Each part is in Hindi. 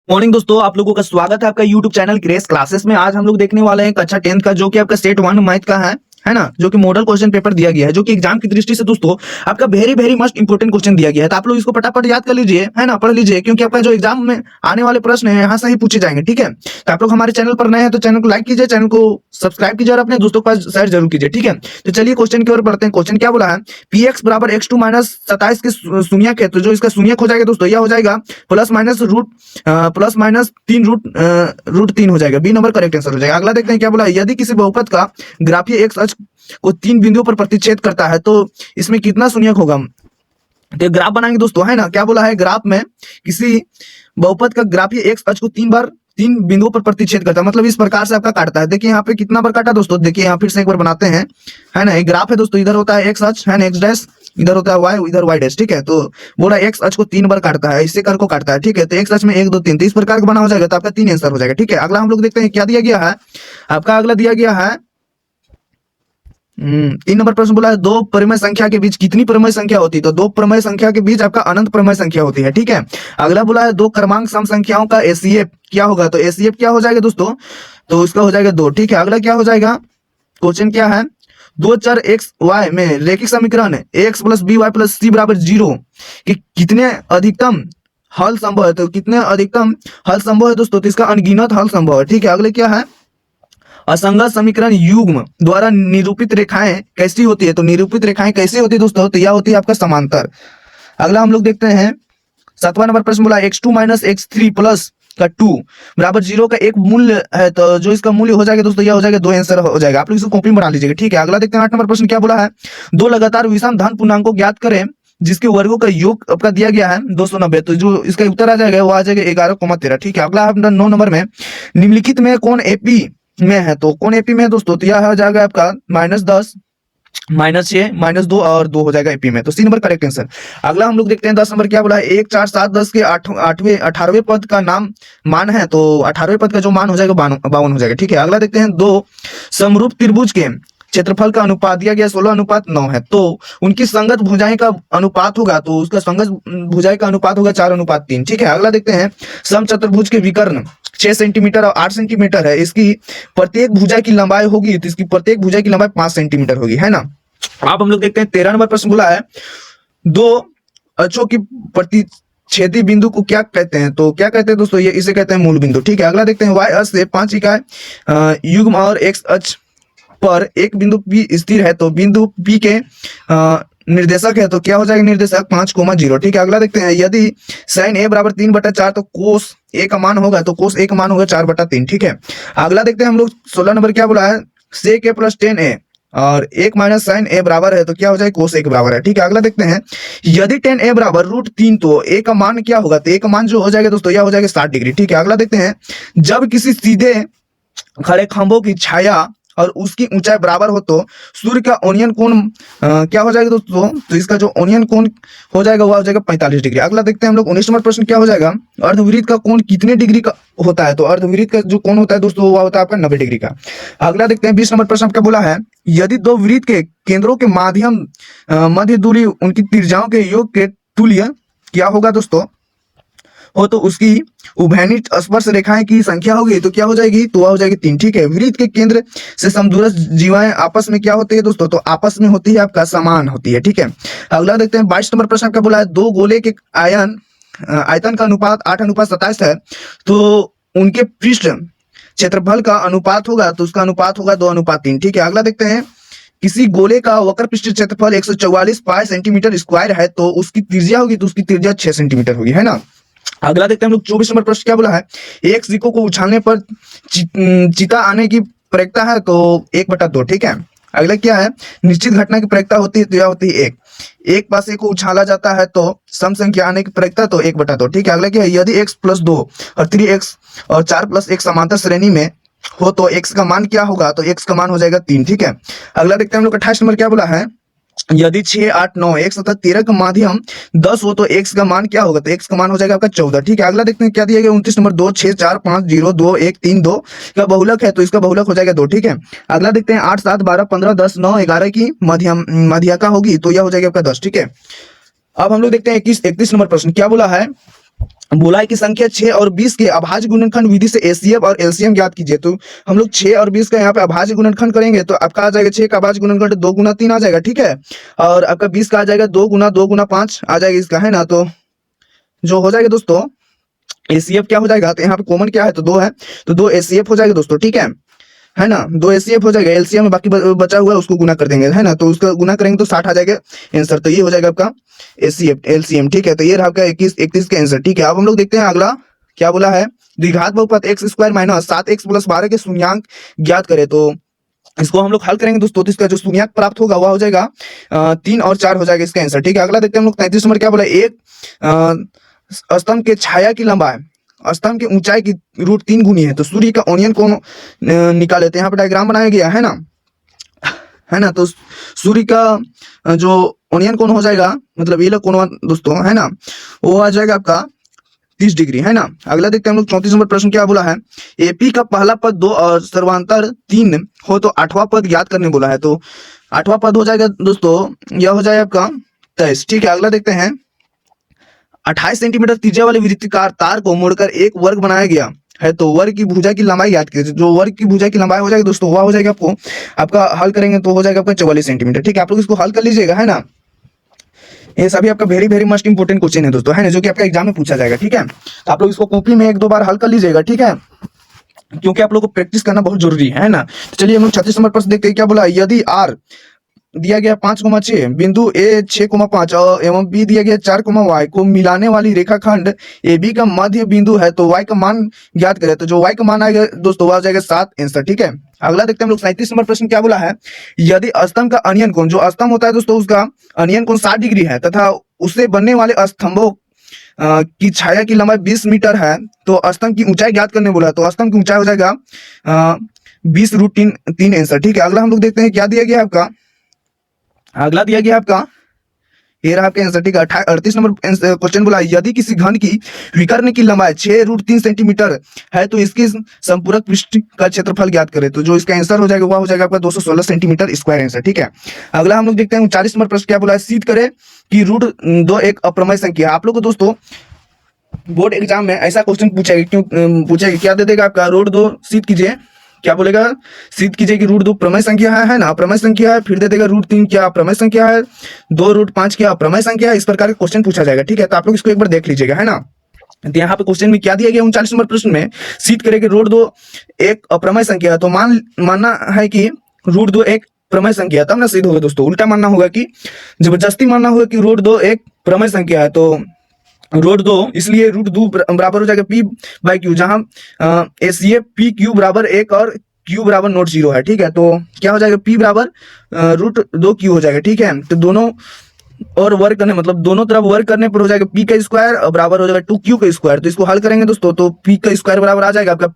मॉर्निंग दोस्तों, आप लोगों का स्वागत है आपका यूट्यूब चैनल ग्रेस क्लासेस में। आज हम लोग देखने वाले हैं कक्षा 10th का, जो कि आपका स्टेट 1 मैथ का है ना, जो कि मॉडल क्वेश्चन पेपर दिया गया है, जो कि एग्जाम की दृष्टि से दोस्तों आपका very very must important question दिया गया है। तो आप लोग इसको फटाफट याद कर लीजिए, है ना, पढ़ लीजिए, क्योंकि आपका जो एग्जाम में आने वाले प्रश्न है यहाँ से ही पूछे जाएंगे। ठीक है, तो आप लोग हमारे चैनल पर नए हैं तो चैनल को लाइक कीजिए, चैनल को सब्सक्राइब कीजिए और अपने दोस्तों के पास शेयर जरूर कीजिए। ठीक है, तो चलिए क्वेश्चन की ओर बढ़ते हैं। क्वेश्चन क्या बोला है, पी एक्स बराबर एक्स टू माइनस 27 के शून्यक है। तो जो इसका शून्यक हो जाएगा दोस्तों, यह हो जाएगा प्लस माइनस 3 रूट 3 हो जाएगा। बी नंबर करेक्ट आंसर हो जाएगा। अगला देखते हैं क्या बोला है, यदि किसी बहुपद का ग्राफीय एक्स अक्ष को 3 बिंदुओं पर प्रतिच्छेद करता है तो इसमें कितना शून्यक होगा। तो ग्राफ बनाएंगे दोस्तों, है ना। क्या बोला है, ग्राफ में किसी बहुपद का ग्राफीय एक्स अक्ष को 3 बिंदुओं पर प्रतिच्छेद करता है, मतलब इस प्रकार से आपका काटता है। देखिए यहाँ पे कितना बार काटा दोस्तों, देखिए यहाँ फिर से एक बार बनाते हैं, है ना। एक ग्राफ है दोस्तों, इधर होता है एक्स अक्ष, है ना, एक्स डैश, इधर होता है वाई, इधर वाई डैश। ठीक है, तो बोला एक्स अक्ष को 3 बार काटता है, इससे कर को काटता है। ठीक है, तो एक्स अक्ष में 1 2 3, तो इस प्रकार का बना हो जाएगा, तो आपका 3 आंसर हो जाएगा। ठीक है, अगला हम लोग देखते हैं क्या दिया गया है। आपका अगला दिया गया है 3 नंबर प्रश्न बोला है, दो परिमेय संख्या के बीच कितनी परिमेय संख्या होती है। तो दो परिमेय संख्या के बीच आपका अनंत परिमेय संख्या होती है। ठीक है, अगला बोला है, दो क्रमांक सम संख्याओं का एसीएफ क्या होगा। तो एसीएफ क्या हो जाएगा दोस्तों, तो उसका हो जाएगा 2। ठीक है, अगला क्या हो जाएगा, क्वेश्चन क्या है, दो चर एक्स वाई में रैखिक समीकरण X plus B Y plus C बराबर 0 कि कितने अधिकतम हल संभव है। तो कितने अधिकतम हल संभव है दोस्तों, तो इसका अनगिनत हल संभव है। ठीक है, अगले क्या है, असंगत समीकरण युग्म द्वारा निरूपित रेखाएं कैसी होती है। तो निरूपित रेखाएं कैसी होती है दोस्तों, तो यह होती है आपका समांतर। अगला हम लोग देखते हैं 7वां नंबर प्रश्न बोला, x2 माइनस x3 प्लस का 2 बराबर 0 का एक मूल्य है। तो जो इसका मूल्य हो जाएगा दोस्तों, यह हो जाएगा 2 आंसर हो जाएगा। आप लोग इसको कॉपी में बना लीजिएगा। ठीक है, अगला देखते हैं 8 नंबर प्रश्न क्या बोला है, दो लगातार विषम धन पूर्णांकों ज्ञात करें जिसके वर्गों का योग आपका दिया गया है 290। तो जो इसका उत्तर आ जाएगा वो आ जाएगा 11,13। ठीक है, अगला 9 नंबर में, निम्नलिखित में कौन एपी में है। तो कौन एपी में है दोस्तों, तो यह हो जाएगा आपका -10 -6 -2 और 2 हो जाएगा एपी में। तो सी नंबर करेक्ट आंसर। अगला हम लोग देखते हैं 10 नंबर क्या बोला है, 1 4 7 10 के 18वें पद का नाम मान है। तो 18वें पद का जो मान हो जाएगा 52 हो जाएगा। ठीक है, अगला देखते हैं, दो समरूप त्रिभुज के क्षेत्रफल का अनुपात दिया गया 16:9 है। तो उनकी संगत भुजाएं का अनुपात होगा, तो उसका संगत भुजाएं का अनुपात होगा 4:3। ठीक है, अगला देखते हैं, समचतुर्भुज के विकर्ण 6 सेंटीमीटर और 8 सेंटीमीटर है, इसकी प्रत्येक भुजा की लंबाई होगी, तो इसकी प्रत्येक भुजा की लंबाई 5 सेंटीमीटर होगी, है ना। अब हम लोग देखते हैं 13 नंबर प्रश्न बोला है, दो अक्षों की प्रतिच्छेदी बिंदु को क्या कहते हैं। तो क्या कहते हैं दोस्तों, ये इसे कहते हैं मूल बिंदु। ठीक है, अगला देखते हैं, वाई अक्ष से 5 इकाई युग्म और एक्स अक्ष पर एक बिंदु P स्थिर है। तो बिंदु P के निर्देशक है, तो क्या हो जाएगा निर्देशक 5,0। ठीक है, अगला देखते हैं, यदि sin a बराबर 3/4 तो cos a का मान होगा, तो cos a का मान होगा 4/3। ठीक है, अगला देखते हैं हम लोग 16 नंबर क्या बोला है, sec a प्लस 10a और 1 माइनस साइन ए बराबर है, तो क्या हो जाएगा cos a के बराबर है। ठीक है, अगला देखते हैं, यदि 10a बराबर √3 तो a का मान क्या होगा। तो a का मान जो हो जाएगा दोस्तों, यह हो जाएगा 60 डिग्री। ठीक है, अगला देखते हैं, जब किसी सीधे खड़े खंभों की छाया और उसकी ऊंचाई बराबर हो तो सूर्य का ओनियन कोण क्या हो जाएगा दोस्तों, तो इसका जो ओनियन कोण हो जाएगा वो हो जाएगा 45 डिग्री। अगला देखते हैं हम लोग 19 नंबर प्रश्न क्या हो जाएगा, अर्धवृत्त का कोण कितने डिग्री का होता है। तो अर्धवृत्त का जो कोण होता है दोस्तों वो होता है आपका 90 डिग्री का। अगला देखते हैं 20 नंबर प्रश्न आपका बोला है, यदि दो वृत्त के केंद्रों के मध्य दूरी उनकी त्रिज्याओं के योग के तुल्य क्या होगा दोस्तों, हो तो उसकी उभयनिष्ठ स्पर्श रेखाएं की संख्या होगी, तो क्या हो जाएगी, तो वह हो जाएगी 3। ठीक है, वृत्त के केंद्र से समदूरस्थ जीवाएं आपस में क्या होती है दोस्तों, तो आपस में होती है आपका समान होती है। ठीक है, अगला देखते हैं 22 नंबर प्रश्न आपका बोला है, दो गोले के आयतन का अनुपात 8:27 है, तो उनके पृष्ठ क्षेत्रफल का अनुपात होगा, तो उसका अनुपात होगा 2:3। ठीक है, अगला देखते हैं, किसी गोले का वक्र पृष्ठ क्षेत्रफल 144 पाई सेंटीमीटर स्क्वायर है, तो उसकी त्रिज्या होगी, तो उसकी त्रिज्या 6 सेंटीमीटर होगी, है ना। अगला देखते हैं हम लोग 24 नंबर प्रश्न क्या बोला है, एक सिक्कों को उछालने पर चिता आने की प्रवृत्ति है, तो 1/2। ठीक है, अगला क्या है, निश्चित घटना की प्रवृत्ति होती है, तो यह होती है 1। एक पासे को उछाला जाता है तो सम संख्या आने की प्रवृत्ति, तो 1/2। ठीक है, अगला क्या है, यदि x + 2 और 3x और 4 + 1 समांतर श्रेणी में हो तो x का मान क्या होगा, तो x का मान हो जाएगा 3। ठीक है, अगला देखते हैं हम लोग 28 नंबर क्या बोला है, यदि 6 8 9 x तथा 13 का माध्यम 10 हो तो x का मान क्या होगा, तो x का मान हो जाएगा आपका 14। ठीक है, अगला देखते हैं क्या दिया गया 29 नंबर, 2 6 4 5 0 2 1 3 2 का बहुलक है, तो इसका बहुलक हो जाएगा 2। ठीक है, अगला देखते हैं 8 7 12 15 10 9 11 की मध्यका होगी, तो यह हो जाएगा आपका 10। ठीक है, अब हम लोग देखते हैं 31 नंबर प्रश्न क्या बोला है, बोला है कि संख्या 6 और 20 के अभाज्य गुणनखंड विधि से एचसीएफ और एलसीएम ज्ञात कीजिए। तो हम लोग 6 और 20 का यहाँ पे अभाज्य गुणनखंड करेंगे तो आपका आ जाएगा 6 का अभाज्य गुणनखंड 2 गुना 3 आ जाएगा, ठीक है। और आपका 20 का आ जाएगा 2 गुना 5 आ जाएगा इसका, है ना। तो जो हो जाएगा दोस्तों एचसीएफ क्या हो जाएगा, तो यहाँ पे कॉमन क्या है तो 2 है, तो 2 एचसीएफ हो जाएगा दोस्तों, ठीक है ना। 2 एचसीएफ हो जाएगा, एलसीएम में बाकी बचा हुआ है उसको गुना कर देंगे, है ना। तो उसका गुना करेंगे तो 60 आ जाएगा आंसर। तो ये हो जाएगा आपका एचसीएफ एलसीएम, ठीक है। तो ये रहा आपका 21 31 का आंसर, ठीक है। अब हम लोग देखते हैं अगला क्या बोला है, द्विघात बहुपद x square minus 7x plus 12 के शून्यांक ज्ञात करे। तो इसको हम लोग हल करेंगे दोस्तों, तो इसका जो शून्यांक प्राप्त होगा वह हो जाएगा 3 और 4 हो जाएगा इसका आंसर, ठीक है। अगला देखते हैं हम लोग 33 नंबर क्या बोला, एक स्तंभ के छाया की लंबाई स्तंभ की ऊंचाई की √3 गुनी है। तो सूर्य का ओनियन कोण निकाले, तो यहाँ पे डायग्राम बनाया गया है ना। तो सूर्य का जो ओनियन कोण हो जाएगा, मतलब ये कोण दोस्तों है ना, वो आ जाएगा आपका 30 डिग्री, है ना। अगला देखते हैं हम लोग 34 नंबर प्रश्न क्या बोला है, एपी का पहला पद 2 और सर्वांतर 3 हो तो 8वां पद ज्ञात करने बोला है। तो 8वां पद हो जाएगा दोस्तों, यह हो जाएगा आपका 23, ठीक है। अगला देखते हैं 28 सेंटीमीटर त्रिज्या वाले वृत्ताकार तार को मोड़कर एक वर्ग बनाया गया है। तो वर्ग की भुजा की लंबाई याद कीजिए। जो वर्ग की भुजा की लंबाई हो जाएगी दोस्तों वह हो जाएगा आपका हल करेंगे तो हो जाएगा आपका 44 सेंटीमीटर, ठीक है। आप लोग इसको हल कर लीजिएगा, है ना। ये सभी आपका very very must important question है दोस्तों, है ना, जो कि आपका एग्जाम में पूछा जाएगा, ठीक है। तो आप लोग इसको कॉपी में 1-2 बार हल कर लीजिएगा, ठीक है, क्योंकि आप लोग को प्रैक्टिस करना बहुत जरूरी है ना। तो चलिए हम लोग 36 नंबर प्रश्न देखते हैं क्या बोला, यदि आर दिया गया 5,6 बिंदु ए 6,5 और एवं बी दिया गया 4,y को मिलाने वाली रेखाखंड ए बी का मध्य बिंदु है तो y का मान ज्ञात करें। तो जो y का मान आएगा दोस्तों वो आ जाएगा 7 आंसर, ठीक है। अगला देखते हैं हम लोग 37 नंबर प्रश्न क्या बोला है, यदि स्तंभ का अनियन कोण, जो स्तंभ होता है दोस्तों उसका अनियन कोण 60 डिग्री है तथा उससे बनने वाले स्तंभों की छाया की लंबाई 20 मीटर है तो स्तंभ की ऊंचाई ज्ञात करने बोला। तो स्तंभ की ऊंचाई हो जाएगा 20√3 आंसर, ठीक है। अगला हम लोग देखते हैं क्या दिया गया आपका, अगला दिया गया आपका ये रहा आपका आंसर, ठीक है। 38 नंबर क्वेश्चन बोला, यदि किसी घन की विकर्ण की लंबाई 6√3 सेंटीमीटर है तो इसकी संपूरक पृष्ठ का क्षेत्रफल ज्ञात करें। तो जो इसका आंसर हो जाएगा वह हो जाएगा आपका 216 सेंटीमीटर स्क्वायर आंसर, ठीक है। अगला हम लोग देखते हैं 40 नंबर प्रश्न क्या बोला है, सिद्ध करें कि √2 एक अप्रमेय संख्या। आप लोग को दोस्तों बोर्ड एग्जाम में ऐसा क्वेश्चन पूछेगा, क्यों पूछेगा, क्या दे देगा आपका √2 सिद्ध कीजिए, क्या बोलेगा, सिद्ध कीजिए कि √2 प्रमेय संख्या है ना, अप्रमेय संख्या है। फिर दे देगा √3 क्या अप्रमेय संख्या है, 2√5 क्या अप्रमेय संख्या है। इस प्रकार का क्वेश्चन पूछा जाएगा, ठीक है। तो आप लोग इसको एक बार देख लीजिएगा, है ना। तो यहाँ पे क्वेश्चन में क्या दिया गया 39 नंबर प्रश्न में, सिद्ध करें कि √2 एक अप्रमेय संख्या है। तो मानना है कि √2 एक प्रमेय संख्या, तब ना सिद्ध होगा दोस्तों। उल्टा मानना होगा कि जबरदस्ती मानना होगा कि √2 एक प्रमेय संख्या है। तो √2 इसलिए √2 बराबर हो जाएगा P/Q, जहां एसीए PQ बराबर 1 और Q बराबर नॉट 0 है, ठीक है। तो क्या हो जाएगा P बराबर √2Q हो जाएगा, ठीक है। तो दोनों और वर्ग करने मतलब दोनों तरफ वर्ग करने पर हो जाएगा P का स्क्वायर और बराबर हो जाएगा 2Q का स्क्वायर। तो इसको हल करेंगे दोस्तों तो P का स्क्वायर बराबर आ जाएगा आपका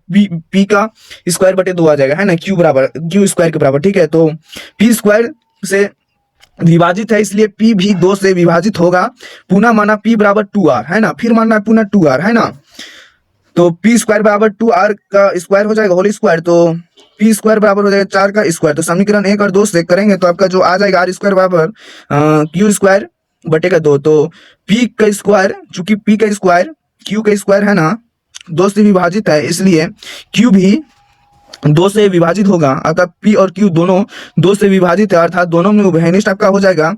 P का स्क्वायर बटे 2 आ जाएगा, है ना, Q बराबर Q स्क्वायर के बराबर, ठीक है। तो P स्क्वायर से विभाजित है इसलिए P भी 2 से विभाजित होगा। पुनः माना P बराबर 2R, है ना, फिर मानना है पुनः 2R, है ना। तो P स्क्वायर बराबर 2R का स्क्वायर हो जाएगा होल स्क्वायर, तो P स्क्वायर बराबर हो जाएगा 4 का स्क्वायर। तो समीकरण 1 और 2 से करेंगे तो आपका जो आ जाएगा R स्क्वायर बराबर Q स्क्वायर बटेगा 2। तो P का स्क्वायर, चूंकि P का स्क्वायर Q का स्क्वायर है ना 2 से विभाजित है इसलिए Q भी 2 से विभाजित होगा, अर्थात P और Q दोनों 2 से विभाजित है, अर्थात दोनों में उभयनिष्ठ आपका हो जाएगा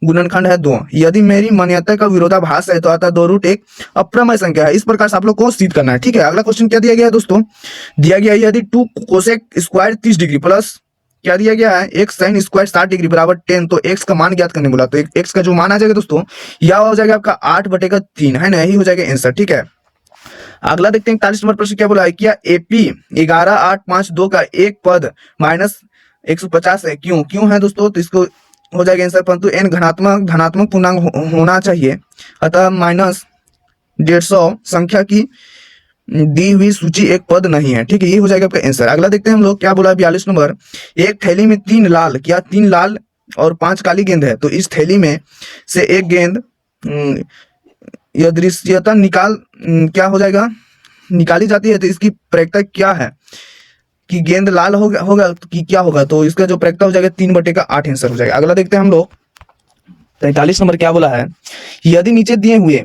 गुणनखंड है 2। यदि मेरी मान्यता का विरोधाभास है तो अर्थात 2 एक अप्रमेय संख्या है। इस प्रकार से आप लोग को सिद्ध करना है, ठीक है। अगला क्वेश्चन क्या दिया गया है दोस्तों, दिया गया है यदि 2 कोसेक स्क्वायर 30 डिग्री प्लस क्या दिया गया है x साइन स्क्वायर 60 डिग्री बराबर 10, तो x का मान ज्ञात करने बोला। तो x का जो मान आ जाएगा दोस्तों यह हो जाएगा आपका 8/3, है ना, यही हो जाएगा आंसर, ठीक है। अगला देखते हैं 41 नंबर प्रश्न क्या बोला है, क्या AP 11,852 का एक पद -150 है, क्यों है दोस्तों। तो इसको हो जाएगा आंसर, परंतु n धनात्मक पूर्णांक होना चाहिए, अतः -150 संख्या की दी हुई सूची एक पद नहीं है, ठीक है, ये हो जाएगा आपका आंसर। अगला देखते हैं हम लोग क्या बोला है 42 नंबर, एक थैली में 3 लाल और 5 काली गेंद है तो इस थैली में से एक गेंद यादृच्छिकता क्या हो जाएगा निकाली जाती है। तो इसकी प्रायिकता क्या है कि गेंद लाल होगा तो कि क्या होगा, तो इसका जो प्रायिकता हो जाएगा 3/8 आंसर हो जाएगा। अगला देखते हैं हम लोग 43 नंबर क्या बोला है, यदि नीचे दिए हुए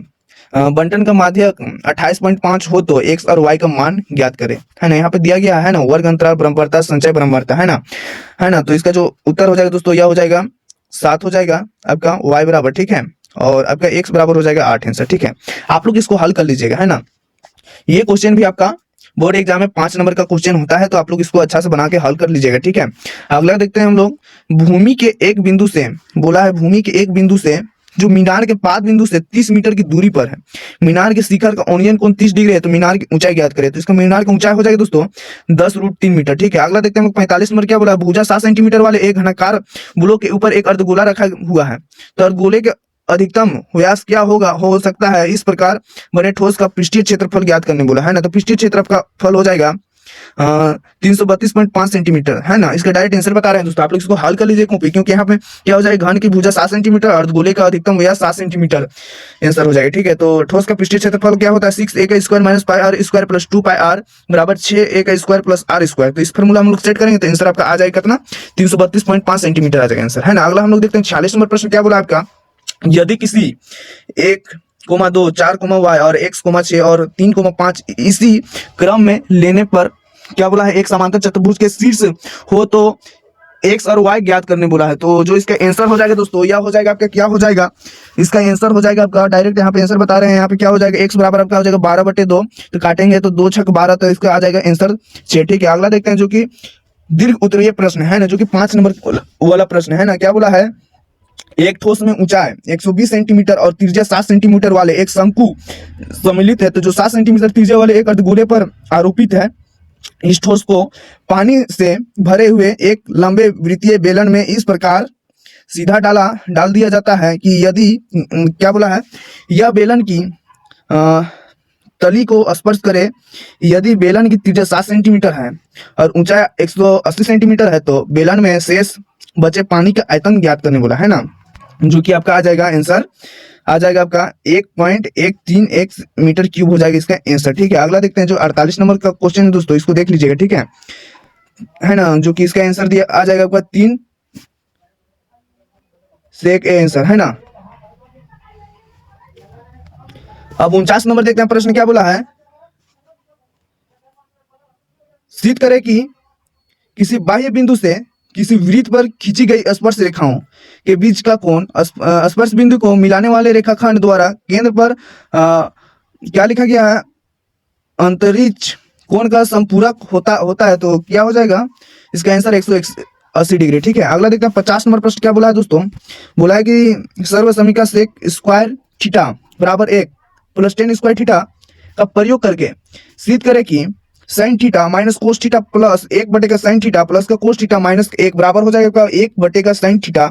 बंटन का माध्य 28.5 हो तो x और y का मान ज्ञात करें, है ना। यहाँ पे दिया गया है ना, वर्ग अंतराल ब्रह्मवर्ता संचय ब्रह्मवर्ता, है ना। तो इसका जो उत्तर हो जाएगा दोस्तों, यह हो जाएगा 7 हो जाएगा आपका y बराबर, ठीक है, और आपका x बराबर हो जाएगा 8 आंसर, ठीक है। आप लोग इसको हल कर लीजिएगा, है ना। ये क्वेश्चन भी आपका बोर्ड एग्जाम में 5 नंबर का क्वेश्चन होता है, तो आप लोग इसको अच्छा से बना के हल कर लीजिएगा, ठीक है। अगला देखते हैं हम लोग, भूमि के एक बिंदु से, बोला है भूमि के एक बिंदु से जो मीनार के पाद बिंदु से 30 मीटर की दूरी पर है, मीनार के शिखर का ओनियन कोण 30 डिग्री है, तो मीनार की ऊंचाई ज्ञात करें। तो इसका मीनार की ऊंचाई हो जाएगी दोस्तों 10√3 मीटर, ठीक है। अगला देखते हैं हम 45 नंबर क्या बोला, भुजा 7 सेंटीमीटर वाले एक घनाकार बुलों के ऊपर एक अर्धगोला रखा हुआ है, तो अर्धगोले के अधिकतम व्यास क्या हो सकता है, इस प्रकार बने ठोस का पृष्ठीय क्षेत्रफल ज्ञात करने बोला, है ना। तो पृष्ठीय क्षेत्रफल हो जाएगा 332.5 सेंटीमीटर, है ना। इसका डायरेक्ट आंसर बता रहे हैं दोस्तों, आप लोग इसको हल कर लीजिए कॉपी, क्योंकि यहाँ पे क्या हो जाएगा, घन की भुजा 7 सेंटीमीटर, अर्धगोले का अधिकतम व्यास 7 सेंटीमीटर आंसर हो जाएगा, ठीक है। तो ठोस का पृष्ठीय क्षेत्रफल क्या होता है, 6a का square minus pi r square plus 2 pi r बराबर 6a का स्क्वायर प्लस आर स्क्वायर। तो इस फॉर्मूला हम लोग सेट करेंगे तो आंसर आपका आ जाएगा कितना, 332.5 सेंटीमीटर आ जाएगा आंसर, है ना। अगला हम लोग देखते हैं 46 नंबर प्रश्न क्या बोला आपका, यदि किसी 1,2 4, y और x, 6 और 3,5 इसी क्रम में लेने पर क्या बोला है, एक समांतर चतुर्भुज के शीर्ष हो तो x और y ज्ञात करने बोला है। तो जो इसका आंसर हो जाएगा दोस्तों, यह हो जाएगा आपका, क्या हो जाएगा, इसका आंसर हो जाएगा आपका, डायरेक्ट यहाँ पे आंसर बता रहे हैं, यहाँ पे क्या हो जाएगा, x बराबर आपका हो जाएगा 12/2, तो काटेंगे तो 2 छक 12, तो इसका आ जाएगा आंसर 6, ठीक है। अगला देखते हैं जो कि दीर्घ उत्तरीय प्रश्न है ना, जो कि 5 नंबर वाला प्रश्न है ना। क्या बोला है, एक ठोस में ऊंचाई 120 सेंटीमीटर और त्रिज्या 7 सेंटीमीटर वाले एक शंकु सम्मिलित है, तो जो 7 सेंटीमीटर त्रिज्या वाले एक अर्धगोले पर आरोपित है, इस ठोस को पानी से भरे हुए एक लंबे वृत्तीय बेलन में इस प्रकार सीधा डाल दिया जाता है कि यदि क्या बोला है, यह बेलन की तली को स्पर्श करे, यदि बेलन की त्रिज्या 7 सेंटीमीटर है और ऊंचाई 180 सेंटीमीटर है, तो बेलन में शेष बचे पानी का आयतन ज्ञात करने बोला, है ना। जो कि आपका आ जाएगा आंसर, आ जाएगा आपका 1.131 मीटर क्यूब हो जाएगा इसका आंसर, ठीक है। अगला देखते हैं जो 48 नंबर का क्वेश्चन है दोस्तों, इसको देख लीजिएगा, ठीक है ना। जो कि इसका आंसर दिया आ जाएगा आपका 3 से 1 आंसर, है ना। अब 49 नंबर देखते हैं, प्रश्न क्या बोला है, सिद्ध करे कि किसी बाह्य बिंदु से किसी वृत्त पर खींची गई स्पर्श रेखाओं के बीच का कोण स्पर्श बिंदु को मिलाने वाले रेखाखंड द्वारा केंद्र पर क्या लिखा गया है, अंतरिक्ष कोण का संपूरक होता है, तो क्या हो जाएगा, इसका आंसर 180 डिग्री, ठीक है। अगला देखते हैं 50 नंबर प्रश्न क्या बोला है दोस्तों, बोला है कि सर्व समीका सेक स्क्वायर थीटा बराबर 1 प्लस टेन स्क्वायर थीटा का प्रयोग करके सिद्ध करे कि sine theta minus cos theta plus 1 का साइन थीटा प्लस का कोस थीटा माइनस 1 बराबर हो जाएगा 1 का sine theta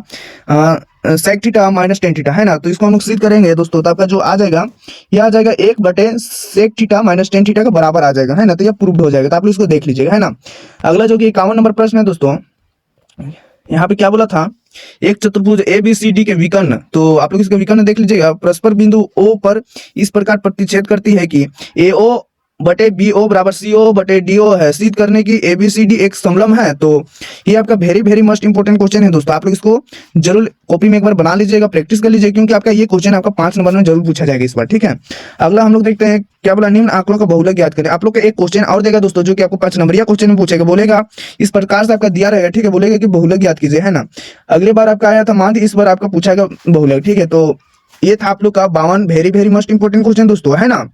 sec theta minus tan theta, है ना। तो इसको हम लोग सिद्ध करेंगे दोस्तों, तो आपका जो आ जाएगा, यह आ जाएगा 1 sec theta minus tan theta का बराबर आ जाएगा, है ना। तो यह प्रूव्ड हो जाएगा, तो आप लोग इसको देख लीजिएगा, है ना। अगला जो कि 51 नंबर प्रश्न है दोस्तों, यहाँ पे क्या बोला था, एक चतुर्भुज ABCD के विकर्ण, तो आप लोग इसका विकर्ण देख लीजिएगा, परस्पर बिंदु O पर इस प्रकार प्रतिच्छेद करती है कि AO बटे BO बराबर CO बटे DO है। सिद्ध करने की ABCD एक समलंब है। तो ये आपका वेरी मस्ट इंपोर्टेंट क्वेश्चन है दोस्तों, आप लोग इसको जरूर कॉपी में एक बार बना लीजिएगा, प्रैक्टिस कर लीजिएगा, क्योंकि आपका ये क्वेश्चन आपका 5 नंबर में जरूर पूछा जाएगा इस बार, ठीक है। अगला हम लोग देखते हैं क्या बोला, निम्न आंकड़ों का बहुलक ज्ञात करें। आप लोग का एक क्वेश्चन और देगा दोस्तों, जो कि आपको 5 नंबर या क्वेश्चन में पूछेगा, बोलेगा इस प्रकार से आपका दिया रहेगा, ठीक है, बोलेगा कि बहुलक ज्ञात कीजिए, है ना। अगली बार आपका आया था मान, इस बार आपका पूछाएगा बहुलक, ठीक है। तो ये था आप लोग का 52 वेरी मस्ट इंपोर्टेंट क्वेश्चन दोस्तों, है ना,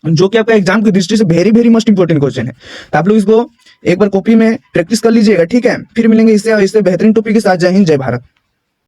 जो कि आपका एग्जाम की दृष्टि से वेरी मस्ट इंपोर्टेंट क्वेश्चन है। तो आप लोग इसको एक बार कॉपी में प्रैक्टिस कर लीजिएगा, ठीक है। फिर मिलेंगे इससे बेहतरीन टॉपिक के साथ। जय हिंद, जय भारत।